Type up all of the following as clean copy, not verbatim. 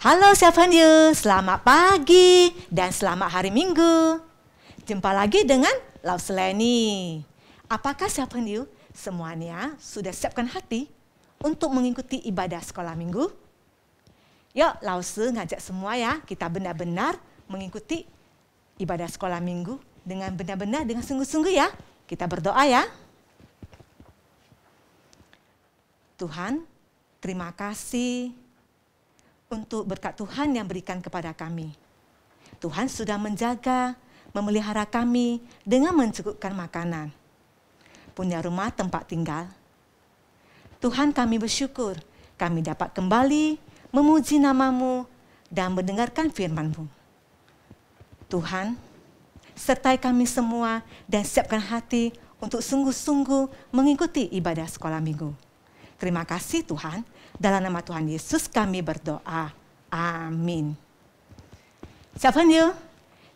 Halo siapkan you, selamat pagi dan selamat hari Minggu. Jumpa lagi dengan Lau Seleni. Apakah siapkan you semuanya sudah siapkan hati untuk mengikuti ibadah sekolah minggu? Yuk, Lau Se ngajak semua ya, kita benar-benar mengikuti ibadah sekolah minggu dengan benar-benar dengan sungguh-sungguh ya. Kita berdoa ya. Tuhan, terima kasih untuk berkat Tuhan yang berikan kepada kami. Tuhan sudah menjaga, memelihara kami dengan mencukupkan makanan. Punya rumah tempat tinggal. Tuhan, kami bersyukur kami dapat kembali memuji nama-Mu dan mendengarkan firman-Mu. Tuhan, sertai kami semua dan siapkan hati untuk sungguh-sungguh mengikuti ibadah sekolah minggu. Terima kasih Tuhan. Dalam nama Tuhan Yesus kami berdoa. Amin. Siapa you?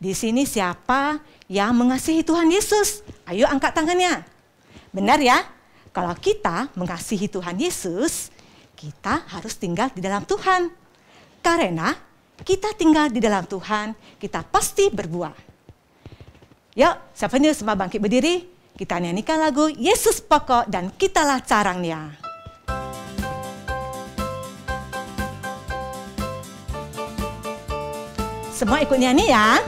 Di sini siapa yang mengasihi Tuhan Yesus? Ayo angkat tangannya. Benar ya? Kalau kita mengasihi Tuhan Yesus, kita harus tinggal di dalam Tuhan. Karena kita tinggal di dalam Tuhan, kita pasti berbuah. Yuk, siapa you semua bangkit berdiri? Kita nyanyikan lagu Yesus Pokok dan Kitalah Carangnya. Semua ikut nyanyi ya.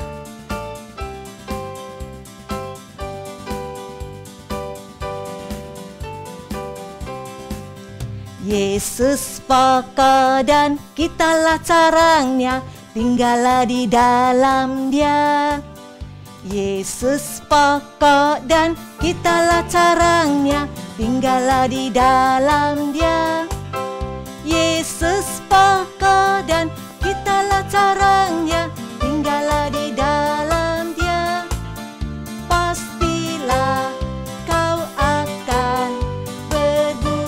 Yesus pokok dan kitalah carangnya, tinggallah di dalam Dia. Yesus pokok dan kitalah carangnya, tinggallah di dalam Dia. Yesus pokok dan kitalah carangnya, tinggallah di dalam Dia. Pastilah kau akan berbuah.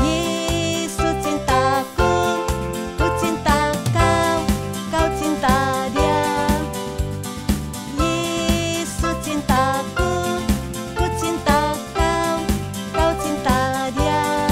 Yesus cintaku, ku cinta kau, kau cinta Dia. Yesus cintaku, ku cinta kau, kau cinta Dia.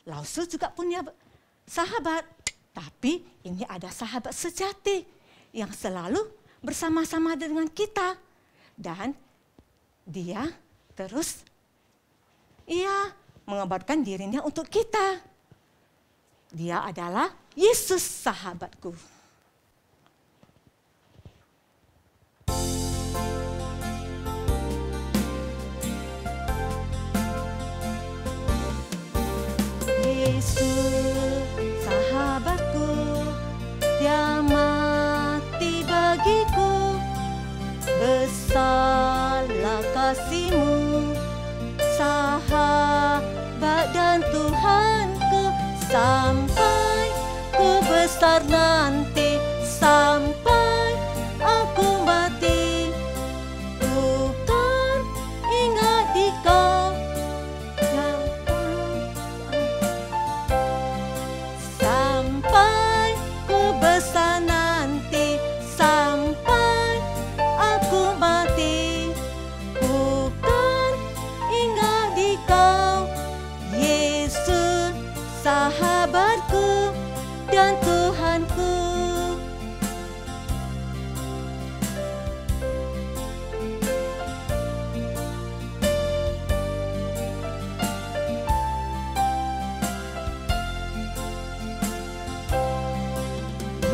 Lausu juga punya sahabat. Tapi ini ada sahabat sejati yang selalu bersama-sama dengan kita. Dan dia terus mengabarkan dirinya untuk kita. Dia adalah Yesus sahabatku. Yesus sahabatku, dia mati bagiku. Besarlah kasih-Mu, sahabat dan Tuhanku, sampai ku besar nanti, sampai aku mati. Ku kan ingat Dikau yang sampai ku besar nanti, sampai aku mati. Ku kan ingat Dikau, Yesus sahabatku dan Tuhanku.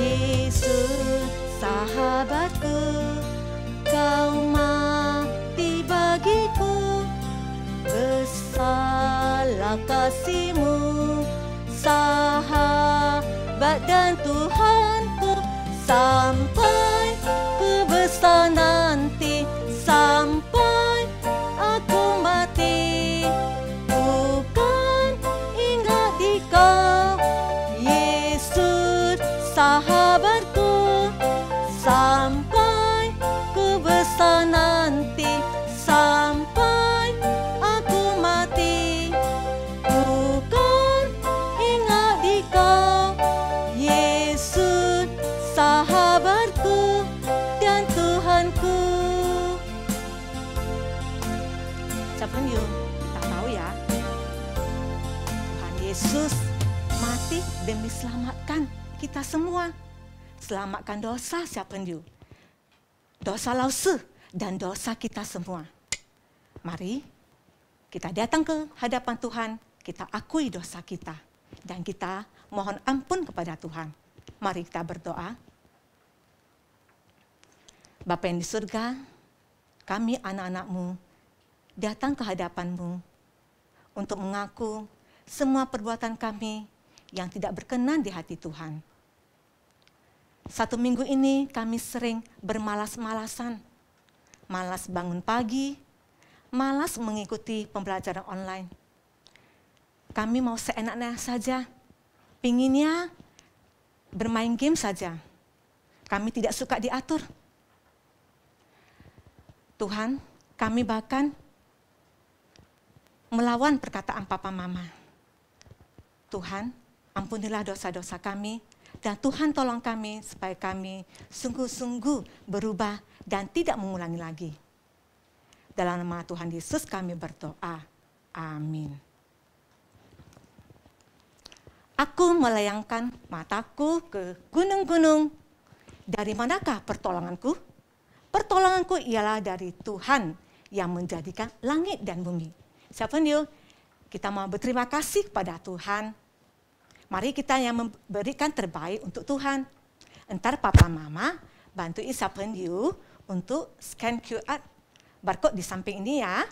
Yesus sahabatku, Kau mati bagiku. Besarlah kasih-Mu, sahabat dan Tuhanku, sampai ku besar nanti, sampai aku mati. Ku kan ingat Dikau, Yesus sahabatku, sampai ku besar nanti, sampai aku mati. Ku kan ingat Dikau, Yesus sahabatku dan Tuhanku. Sahabat, kita tahu ya, Tuhan Yesus mati demi selamatkan kita semua. Selamatkan dosa siapa you? Dosa lausu dan dosa kita semua. Mari kita datang ke hadapan Tuhan, kita akui dosa kita, dan kita mohon ampun kepada Tuhan. Mari kita berdoa. Bapa yang di surga, kami anak-anak-Mu datang ke hadapan-Mu untuk mengaku semua perbuatan kami yang tidak berkenan di hati Tuhan. 1 minggu ini kami sering bermalas-malasan, malas bangun pagi, malas mengikuti pembelajaran online. Kami mau seenaknya saja, pinginnya bermain game saja. Kami tidak suka diatur. Tuhan, kami bahkan melawan perkataan papa mama. Tuhan, ampunilah dosa-dosa kami, dan Tuhan tolong kami supaya kami sungguh-sungguh berubah dan tidak mengulangi lagi. Dalam nama Tuhan Yesus kami berdoa. Amin. Aku melayangkan mataku ke gunung-gunung. Dari manakah pertolonganku? Pertolonganku ialah dari Tuhan yang menjadikan langit dan bumi. Siapa nih? Kita mau berterima kasih kepada Tuhan. Mari kita yang memberikan terbaik untuk Tuhan. Entar papa mama bantu siapa nih untuk scan QR barcode di samping ini ya.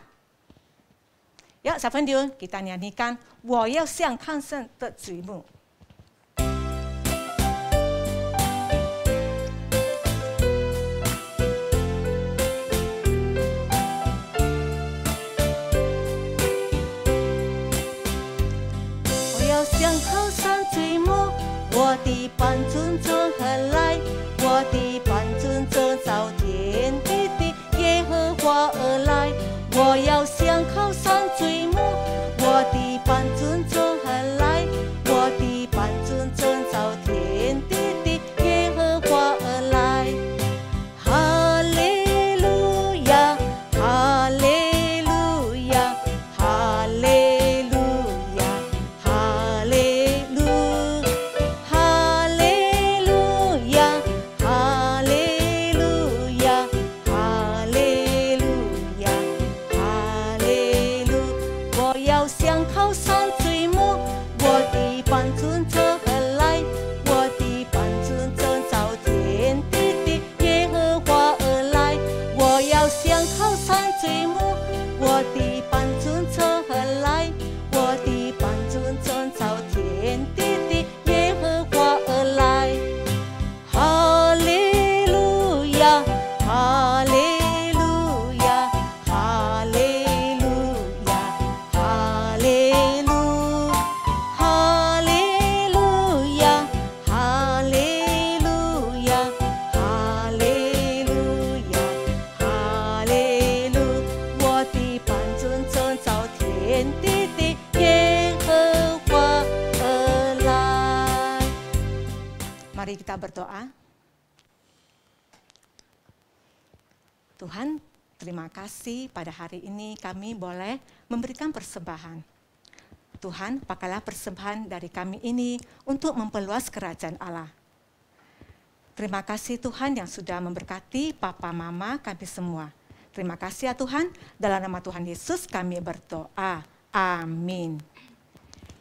Ya, siapa nih? Kita nyanyikan 我要像抗胜的举目。向高山追梦，我的伴尊尊何来？我的伴尊尊造天地的耶和华而来。我要向高山追梦，我的伴尊尊何来？我的伴尊尊造天地的耶和华而来。哈利路亚，哈利路亚，哈利路亚，哈。帮助从何来？我的帮助从造天地的耶和华而来。我要向高山追慕，我的帮助从何来？我的帮助从造天地的耶和华而来。哈利路亚，哈利路亚，哈利路亚，哈利路，哈利路亚，哈利路亚，哈利路亚，哈利路。我的帮助从造天地的耶和华而来。Mari kita berdoa. Tuhan, terima kasih pada hari ini kami boleh memberikan persembahan. Tuhan, pakailah persembahan dari kami ini untuk memperluas kerajaan Allah. Terima kasih Tuhan yang sudah memberkati Papa Mama kami semua. Terima kasih ya Tuhan, dalam nama Tuhan Yesus kami berdoa. Amin.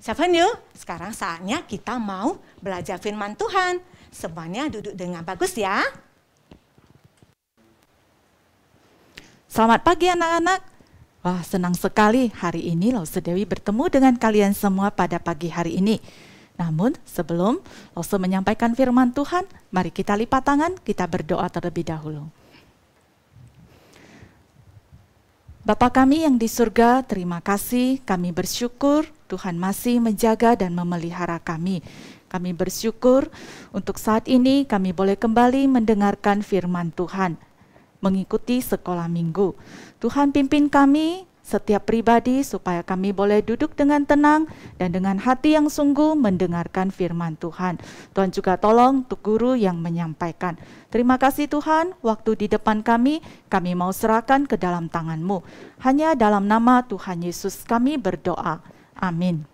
Sahabatnya, sekarang saatnya kita mau belajar firman Tuhan. Semuanya duduk dengan bagus ya. Selamat pagi anak-anak. Wah, senang sekali hari ini Lause Dewi bertemu dengan kalian semua pada pagi hari ini. Namun sebelum Lause menyampaikan firman Tuhan, mari kita lipat tangan, kita berdoa terlebih dahulu. Bapa kami yang di surga, terima kasih, kami bersyukur Tuhan masih menjaga dan memelihara kami. Kami bersyukur untuk saat ini kami boleh kembali mendengarkan firman Tuhan, mengikuti sekolah minggu. Tuhan pimpin kami, setiap pribadi, supaya kami boleh duduk dengan tenang dan dengan hati yang sungguh mendengarkan firman Tuhan. Tuhan juga tolong untuk guru yang menyampaikan. Terima kasih Tuhan, waktu di depan kami mau serahkan ke dalam tangan-Mu. Hanya dalam nama Tuhan Yesus kami berdoa. Amin.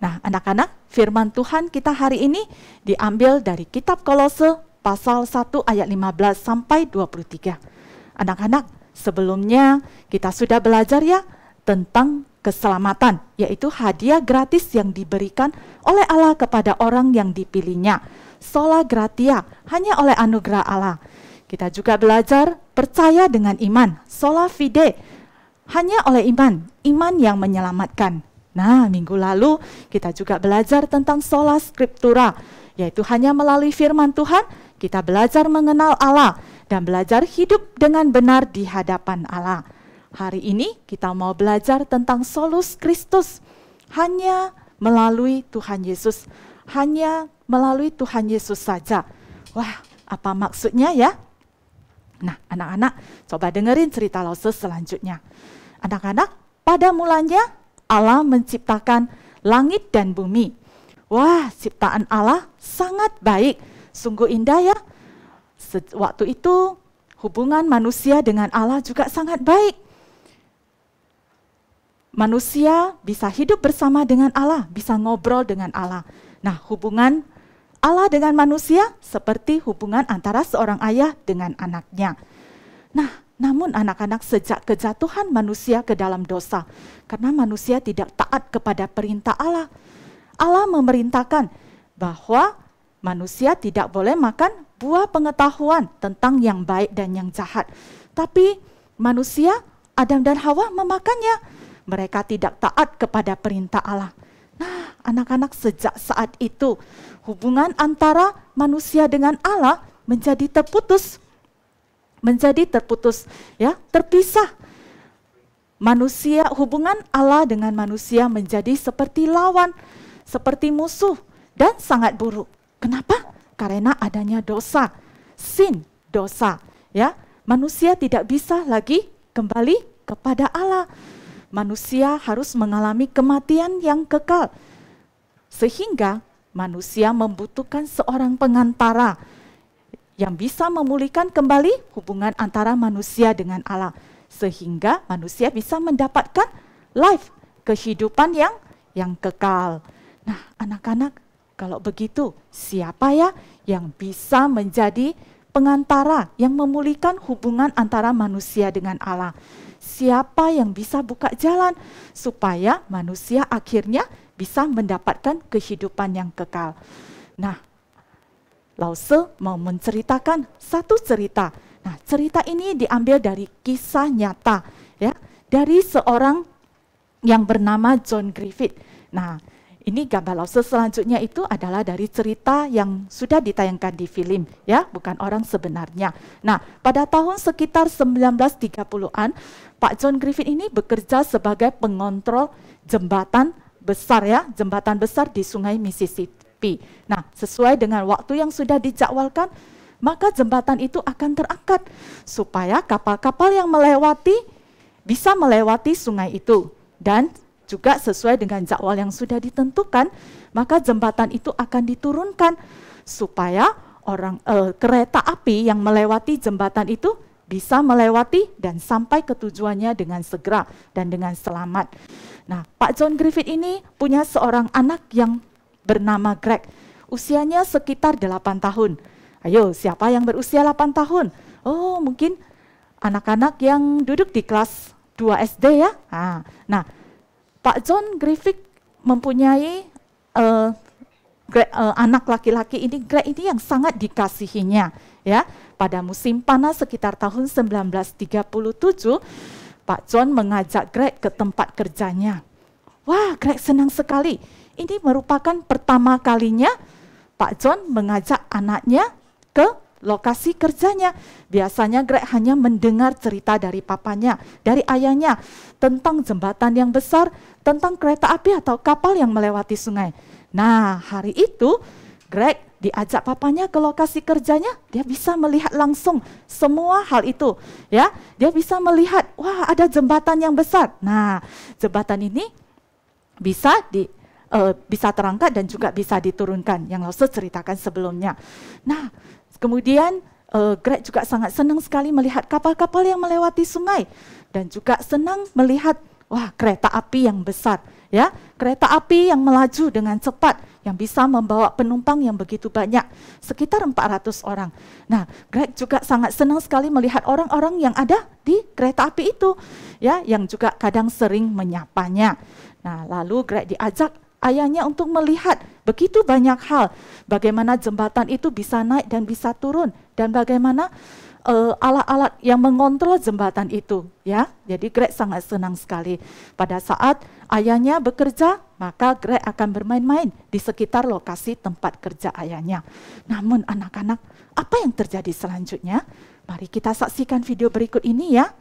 Nah, anak-anak, firman Tuhan kita hari ini diambil dari kitab Kolose pasal 1 ayat 15 sampai 23. Anak-anak, sebelumnya kita sudah belajar ya tentang keselamatan, yaitu hadiah gratis yang diberikan oleh Allah kepada orang yang dipilihnya. Sola gratia, hanya oleh anugerah Allah. Kita juga belajar percaya dengan iman, sola fide, hanya oleh iman, iman yang menyelamatkan. Nah, minggu lalu kita juga belajar tentang sola scriptura, yaitu hanya melalui firman Tuhan kita belajar mengenal Allah dan belajar hidup dengan benar di hadapan Allah. Hari ini kita mau belajar tentang solus Kristus, hanya melalui Tuhan Yesus, hanya melalui Tuhan Yesus saja. Wah, apa maksudnya ya? Nah, anak-anak, coba dengerin cerita Lause selanjutnya. Anak-anak, pada mulanya Allah menciptakan langit dan bumi. Wah, ciptaan Allah sangat baik, sungguh indah ya. Waktu itu hubungan manusia dengan Allah juga sangat baik. Manusia bisa hidup bersama dengan Allah, bisa ngobrol dengan Allah. Nah, hubungan Allah dengan manusia seperti hubungan antara seorang ayah dengan anaknya. Nah, namun anak-anak, sejak kejatuhan manusia ke dalam dosa, karena manusia tidak taat kepada perintah Allah, Allah memerintahkan bahwa manusia tidak boleh makan buah pengetahuan tentang yang baik dan yang jahat. Tapi manusia, Adam dan Hawa memakannya. Mereka tidak taat kepada perintah Allah. Nah, anak-anak, sejak saat itu hubungan antara manusia dengan Allah menjadi terputus. Ya, terpisah. Manusia, hubungan Allah dengan manusia menjadi seperti lawan, seperti musuh dan sangat buruk. Kenapa? Karena adanya dosa, sin, dosa. Ya, manusia tidak bisa lagi kembali kepada Allah. Manusia harus mengalami kematian yang kekal. Sehingga manusia membutuhkan seorang pengantara yang bisa memulihkan kembali hubungan antara manusia dengan Allah. Sehingga manusia bisa mendapatkan life, kehidupan yang kekal. Nah, anak-anak, kalau begitu siapa ya yang bisa menjadi pengantara yang memulihkan hubungan antara manusia dengan Allah. Siapa yang bisa buka jalan supaya manusia akhirnya bisa mendapatkan kehidupan yang kekal. Nah, Lao Tse mau menceritakan satu cerita. Nah, cerita ini diambil dari kisah nyata, ya, dari seorang yang bernama John Griffith. Nah, ini gambar Lao Tse selanjutnya itu adalah dari cerita yang sudah ditayangkan di film, ya, bukan orang sebenarnya. Nah, pada tahun sekitar 1930-an, Pak John Griffith ini bekerja sebagai pengontrol jembatan besar, ya, jembatan besar di Sungai Mississippi. Nah, sesuai dengan waktu yang sudah dijadwalkan, maka jembatan itu akan terangkat supaya kapal-kapal yang melewati bisa melewati sungai itu. Dan juga sesuai dengan jadwal yang sudah ditentukan, maka jembatan itu akan diturunkan supaya kereta api yang melewati jembatan itu bisa melewati dan sampai ke tujuannya dengan segera dan dengan selamat. Nah, Pak John Griffith ini punya seorang anak yang bernama Greg. Usianya sekitar 8 tahun. Ayo, siapa yang berusia 8 tahun? Oh, mungkin anak-anak yang duduk di kelas 2 SD, ya. Nah, Pak John Griffith mempunyai anak laki-laki ini, Greg ini yang sangat dikasihinya, ya. Pada musim panas sekitar tahun 1937, Pak John mengajak Greg ke tempat kerjanya. Wah, Greg senang sekali. Ini merupakan pertama kalinya Pak John mengajak anaknya ke lokasi kerjanya. Biasanya Greg hanya mendengar cerita dari papanya, dari ayahnya, tentang jembatan yang besar, tentang kereta api atau kapal yang melewati sungai. Nah, hari itu Greg diajak papanya ke lokasi kerjanya, dia bisa melihat langsung semua hal itu, ya. Dia bisa melihat, wah, ada jembatan yang besar. Nah, jembatan ini bisa terangkat dan juga bisa diturunkan, yang Lao Tse ceritakan sebelumnya. Nah, kemudian Greg juga sangat senang sekali melihat kapal-kapal yang melewati sungai dan juga senang melihat, wah, kereta api yang besar, ya, kereta api yang melaju dengan cepat yang bisa membawa penumpang yang begitu banyak, sekitar 400 orang. Nah, Greg juga sangat senang sekali melihat orang-orang yang ada di kereta api itu, ya, yang juga kadang sering menyapanya. Nah, lalu Greg diajak ayahnya untuk melihat begitu banyak hal, bagaimana jembatan itu bisa naik dan bisa turun, dan bagaimana alat-alat yang mengontrol jembatan itu, ya. Jadi Greg sangat senang sekali. Pada saat ayahnya bekerja, maka Greg akan bermain-main di sekitar lokasi tempat kerja ayahnya. Namun anak-anak, apa yang terjadi selanjutnya? Mari kita saksikan video berikut ini, ya.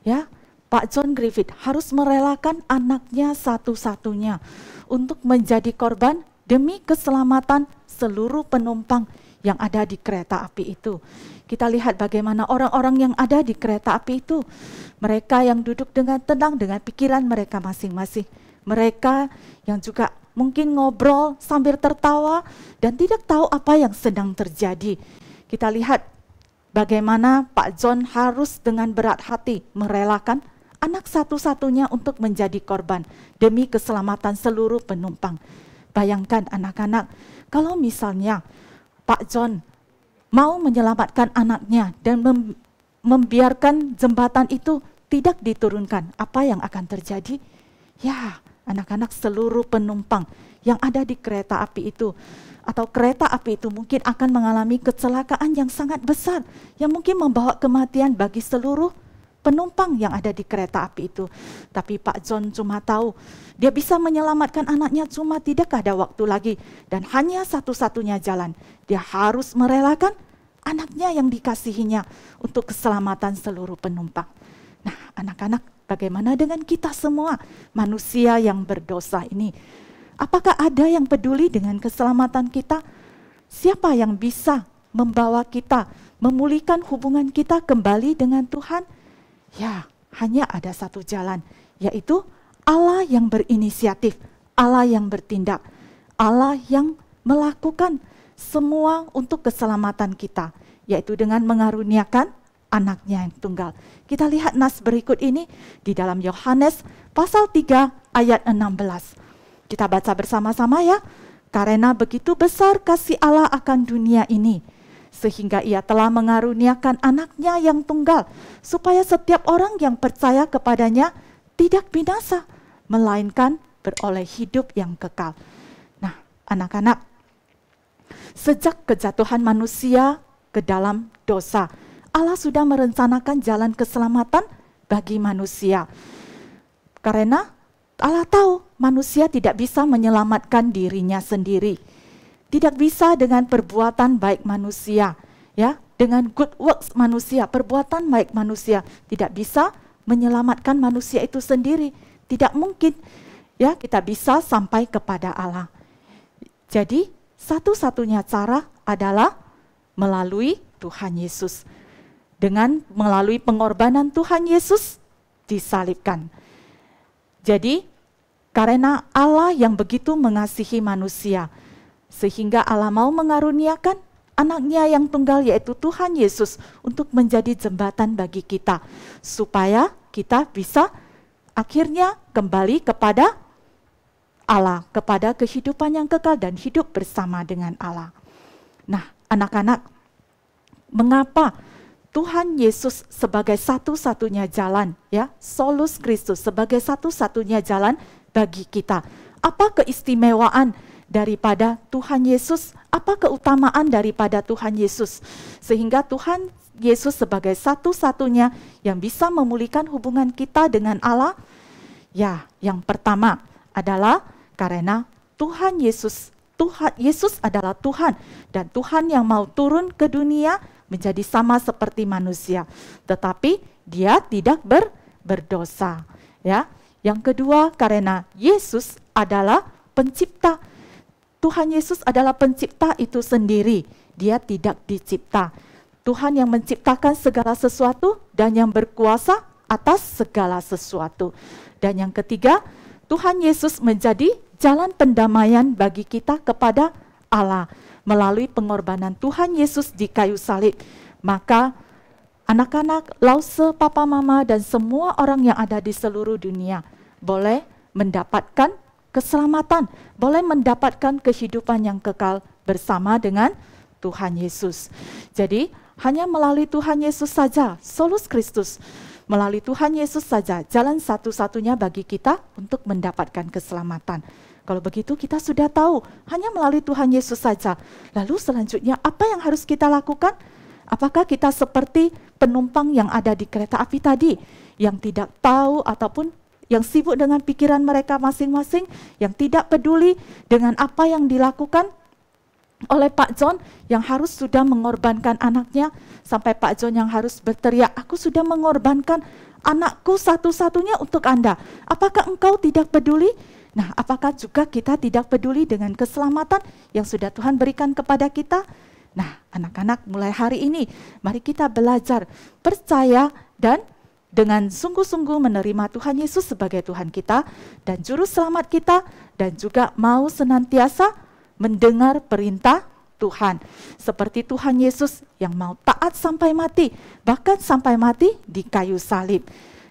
Ya, Pak John Griffith harus merelakan anaknya satu-satunya untuk menjadi korban demi keselamatan seluruh penumpang yang ada di kereta api itu. Kita lihat bagaimana orang-orang yang ada di kereta api itu. Mereka yang duduk dengan tenang dengan pikiran mereka masing-masing. Mereka yang juga mungkin ngobrol sambil tertawa dan tidak tahu apa yang sedang terjadi. Kita lihat bagaimana Pak John harus dengan berat hati merelakan anak satu-satunya untuk menjadi korban demi keselamatan seluruh penumpang. Bayangkan anak-anak, kalau misalnya Pak John mau menyelamatkan anaknya dan membiarkan jembatan itu tidak diturunkan, apa yang akan terjadi? Ya, anak-anak, seluruh penumpang yang ada di kereta api itu atau kereta api itu mungkin akan mengalami kecelakaan yang sangat besar yang mungkin membawa kematian bagi seluruh penumpang yang ada di kereta api itu. Tapi Pak John cuma tahu dia bisa menyelamatkan anaknya, cuma tidak ada waktu lagi dan hanya satu-satunya jalan. Dia harus merelakan anaknya yang dikasihinya untuk keselamatan seluruh penumpang. Nah, anak-anak, bagaimana dengan kita semua manusia yang berdosa ini? Apakah ada yang peduli dengan keselamatan kita? Siapa yang bisa membawa kita, memulihkan hubungan kita kembali dengan Tuhan? Ya, hanya ada satu jalan, yaitu Allah yang berinisiatif, Allah yang bertindak, Allah yang melakukan semua untuk keselamatan kita, yaitu dengan mengaruniakan anaknya yang tunggal. Kita lihat nas berikut ini di dalam Yohanes pasal 3 ayat 16. Kita baca bersama-sama ya. Karena begitu besar kasih Allah akan dunia ini, sehingga ia telah mengaruniakan anaknya yang tunggal, supaya setiap orang yang percaya kepadanya tidak binasa, melainkan beroleh hidup yang kekal. Nah, anak-anak, sejak kejatuhan manusia ke dalam dosa, Allah sudah merencanakan jalan keselamatan bagi manusia. Karena Allah tahu manusia tidak bisa menyelamatkan dirinya sendiri. Tidak bisa dengan perbuatan baik manusia, ya, dengan good works manusia, perbuatan baik manusia tidak bisa menyelamatkan manusia itu sendiri. Tidak mungkin, ya, kita bisa sampai kepada Allah. Jadi, satu-satunya cara adalah melalui Tuhan Yesus. Dengan melalui pengorbanan Tuhan Yesus disalibkan. Jadi, karena Allah yang begitu mengasihi manusia, sehingga Allah mau mengaruniakan anaknya yang tunggal, yaitu Tuhan Yesus, untuk menjadi jembatan bagi kita, supaya kita bisa akhirnya kembali kepada Allah, kepada kehidupan yang kekal dan hidup bersama dengan Allah. Nah, anak-anak, mengapa Tuhan Yesus sebagai satu-satunya jalan, ya, solus Kristus sebagai satu-satunya jalan bagi kita? Apa keistimewaan daripada Tuhan Yesus? Apa keutamaan daripada Tuhan Yesus? Sehingga Tuhan Yesus sebagai satu-satunya yang bisa memulihkan hubungan kita dengan Allah? Ya, yang pertama adalah karena Tuhan Yesus adalah Tuhan, dan Tuhan yang mau turun ke dunia menjadi sama seperti manusia, tetapi dia tidak berdosa. Ya, yang kedua karena Yesus adalah pencipta. Tuhan Yesus adalah pencipta itu sendiri, dia tidak dicipta. Tuhan yang menciptakan segala sesuatu dan yang berkuasa atas segala sesuatu. Dan yang ketiga, Tuhan Yesus menjadi jalan pendamaian bagi kita kepada Allah melalui pengorbanan Tuhan Yesus di kayu salib. Maka anak-anak, Lause, papa, mama, dan semua orang yang ada di seluruh dunia boleh mendapatkan keselamatan, boleh mendapatkan kehidupan yang kekal bersama dengan Tuhan Yesus. Jadi hanya melalui Tuhan Yesus saja, solus Kristus, melalui Tuhan Yesus saja jalan satu-satunya bagi kita untuk mendapatkan keselamatan. Kalau begitu kita sudah tahu, hanya melalui Tuhan Yesus saja. Lalu selanjutnya apa yang harus kita lakukan? Apakah kita seperti penumpang yang ada di kereta api tadi, yang tidak tahu ataupun yang sibuk dengan pikiran mereka masing-masing, yang tidak peduli dengan apa yang dilakukan oleh Pak John yang harus sudah mengorbankan anaknya, sampai Pak John yang harus berteriak, "Aku sudah mengorbankan anakku satu-satunya untuk Anda. Apakah engkau tidak peduli? Nah, apakah juga kita tidak peduli dengan keselamatan yang sudah Tuhan berikan kepada kita? Nah, anak-anak, mulai hari ini mari kita belajar percaya dan dengan sungguh-sungguh menerima Tuhan Yesus sebagai Tuhan kita dan juru selamat kita, dan juga mau senantiasa mendengar perintah Tuhan. Seperti Tuhan Yesus yang mau taat sampai mati, bahkan sampai mati di kayu salib.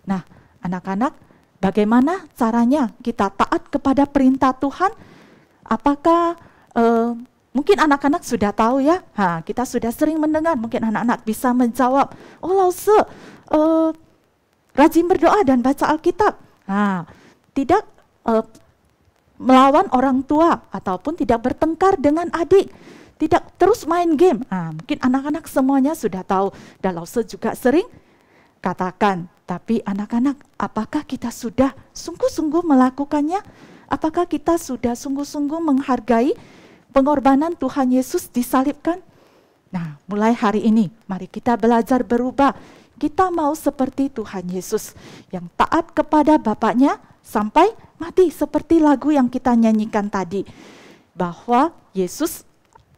Nah, anak-anak, bagaimana caranya kita taat kepada perintah Tuhan? Apakah mungkin anak-anak sudah tahu ya? Kita sudah sering mendengar, mungkin anak-anak bisa menjawab, oh Lause, rajin berdoa dan baca Alkitab. Tidak melawan orang tua ataupun tidak bertengkar dengan adik. Tidak terus main game. Mungkin anak-anak semuanya sudah tahu dan Lause juga sering katakan. Tapi anak-anak, apakah kita sudah sungguh-sungguh melakukannya? Apakah kita sudah sungguh-sungguh menghargai pengorbanan Tuhan Yesus disalibkan? Nah, mulai hari ini mari kita belajar berubah. Kita mau seperti Tuhan Yesus yang taat kepada Bapaknya sampai mati, seperti lagu yang kita nyanyikan tadi. Bahwa Yesus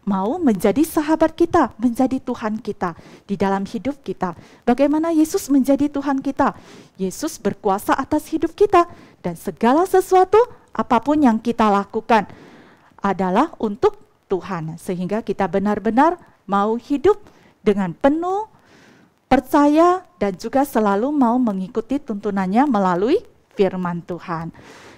mau menjadi sahabat kita, menjadi Tuhan kita di dalam hidup kita. Bagaimana Yesus menjadi Tuhan kita? Yesus berkuasa atas hidup kita, dan segala sesuatu apapun yang kita lakukan adalah untuk Tuhan. Sehingga kita benar-benar mau hidup dengan penuh percaya dan juga selalu mau mengikuti tuntunannya melalui firman Tuhan.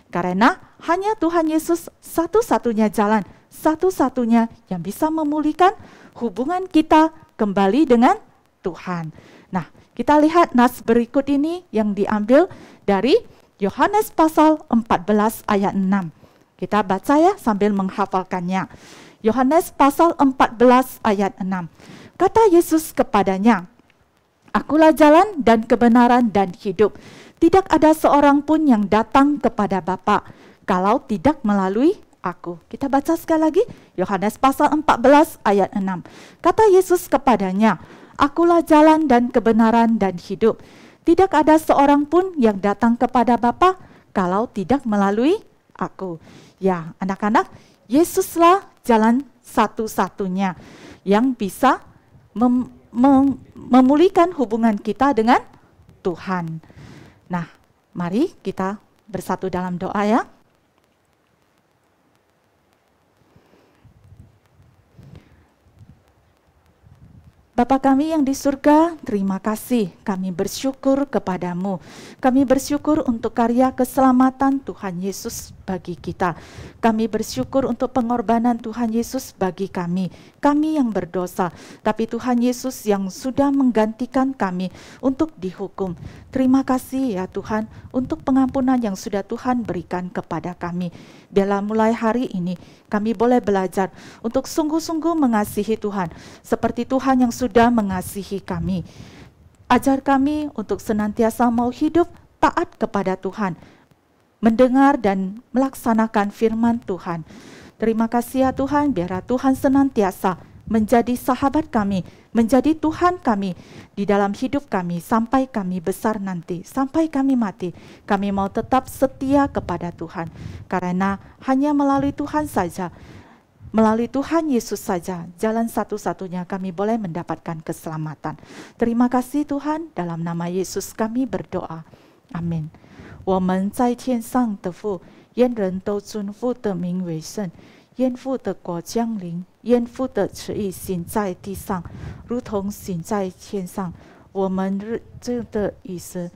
Karena hanya Tuhan Yesus satu-satunya jalan, satu-satunya yang bisa memulihkan hubungan kita kembali dengan Tuhan. Nah, kita lihat nas berikut ini yang diambil dari Yohanes pasal 14 ayat 6. Kita baca ya sambil menghafalkannya. Yohanes pasal 14 ayat 6. Kata Yesus kepadanya, Akulah jalan dan kebenaran dan hidup. Tidak ada seorang pun yang datang kepada Bapa kalau tidak melalui Aku. Kita baca sekali lagi, Yohanes pasal 14 ayat 6. Kata Yesus kepadanya, Akulah jalan dan kebenaran dan hidup. Tidak ada seorang pun yang datang kepada Bapa kalau tidak melalui Aku. Ya, anak-anak, Yesuslah jalan satu-satunya yang bisa memulihkan hubungan kita dengan Tuhan. Nah, mari kita bersatu dalam doa ya. Bapa kami yang di surga, terima kasih. Kami bersyukur kepadamu. Kami bersyukur untuk karya keselamatan Tuhan Yesus bagi kita. Kami bersyukur untuk pengorbanan Tuhan Yesus bagi kami. Kami yang berdosa, tapi Tuhan Yesus yang sudah menggantikan kami untuk dihukum. Terima kasih ya Tuhan untuk pengampunan yang sudah Tuhan berikan kepada kami. Biarlah mulai hari ini kami boleh belajar untuk sungguh-sungguh mengasihi Tuhan seperti Tuhan yang sudah mengasihi kami. Ajar kami untuk senantiasa mau hidup taat kepada Tuhan, mendengar dan melaksanakan firman Tuhan. Terima kasih ya Tuhan, biarlah Tuhan senantiasa menjadi sahabat kami, menjadi Tuhan kami di dalam hidup kami sampai kami besar nanti, sampai kami mati. Kami mau tetap setia kepada Tuhan, karena hanya melalui Tuhan saja, melalui Tuhan Yesus saja, jalan satu-satunya kami boleh mendapatkan keselamatan. Terima kasih Tuhan, dalam nama Yesus kami berdoa. Amin. 我们在天上的父，愿人都尊父的名为圣。愿父的国降临，愿父的旨意行在地上，如同行在天上。我们日的饮食，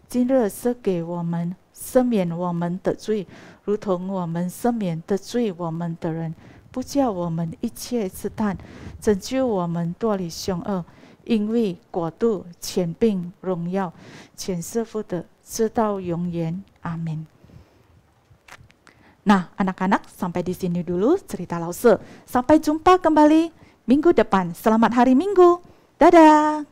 今日赐给我们，赦免我们的罪，如同我们赦免得罪我们的人，不叫我们一切试探，拯救我们脱离凶恶。因为国度、权柄、荣耀，全是父的，直到永远。Amin. Nah, anak-anak, sampai di sini dulu cerita Lause. Sampai jumpa kembali minggu depan. Selamat hari Minggu. Dadah.